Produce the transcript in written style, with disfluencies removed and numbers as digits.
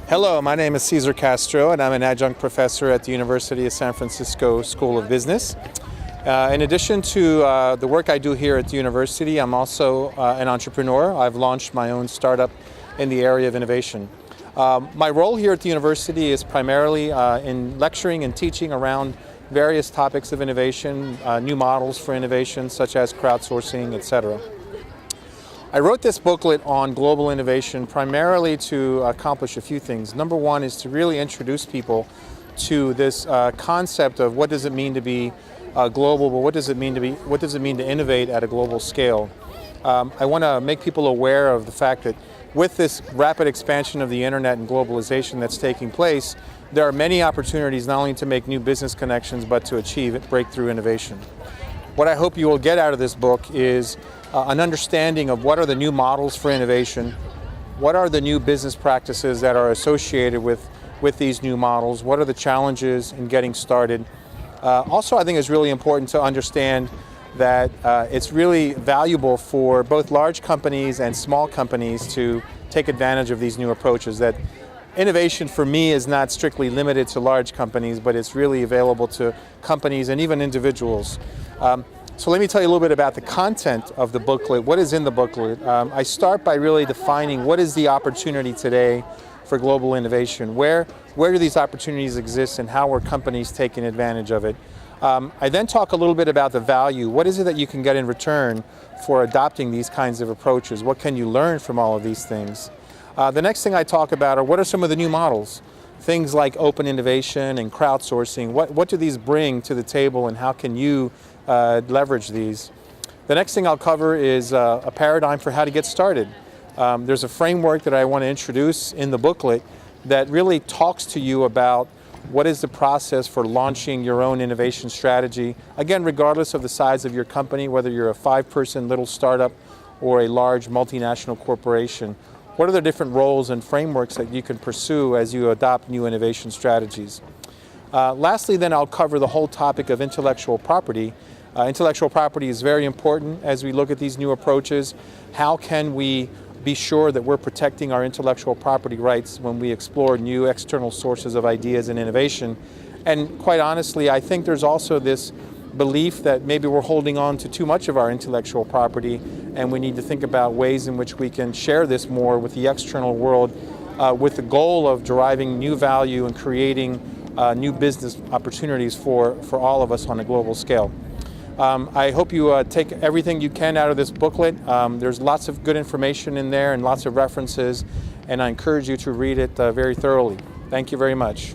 Hello, my name is Cesar Castro and I'm an adjunct professor at the University of San Francisco School of Business. In addition to the work I do here at the university, I'm also an entrepreneur. I've launched my own startup in the area of innovation. My role here at the university is primarily in lecturing and teaching around various topics of innovation, new models for innovation such as crowdsourcing, etc. I wrote this booklet on global innovation primarily to accomplish a few things. Number one is to really introduce people to this concept of what does it mean to be global, but what does it mean to innovate at a global scale. I want to make people aware of the fact that with this rapid expansion of the internet and globalization that's taking place, there are many opportunities not only to make new business connections, but to achieve breakthrough innovation. What I hope you will get out of this book is an understanding of what are the new models for innovation, what are the new business practices that are associated with these new models, what are the challenges in getting started. Also, I think it's really important to understand that it's really valuable for both large companies and small companies to take advantage of these new approaches. That innovation for me is not strictly limited to large companies, but it's really available to companies and even individuals. So let me tell you a little bit about the content of the booklet. What is in the booklet? I start by really defining what is the opportunity today for global innovation. Where do these opportunities exist and how are companies taking advantage of it? I then talk a little bit about the value. What is it that you can get in return for adopting these kinds of approaches? What can you learn from all of these things? The next thing I talk about are what are some of the new models? Things like open innovation and crowdsourcing. What do these bring to the table and how can you leverage these? The next thing I'll cover is a paradigm for how to get started. There's a framework that I want to introduce in the booklet that really talks to you about what is the process for launching your own innovation strategy. Again, regardless of the size of your company, whether you're a 5-person little startup or a large multinational corporation, what are the different roles and frameworks that you can pursue as you adopt new innovation strategies? Lastly, then I'll cover the whole topic of intellectual property. Intellectual property is very important as we look at these new approaches. How can we be sure that we're protecting our intellectual property rights when we explore new external sources of ideas and innovation? And quite honestly, I think there's also this belief that maybe we're holding on to too much of our intellectual property and we need to think about ways in which we can share this more with the external world with the goal of deriving new value and creating new business opportunities for all of us on a global scale. I hope you take everything you can out of this booklet. There's lots of good information in there and lots of references, and I encourage you to read it very thoroughly. Thank you very much.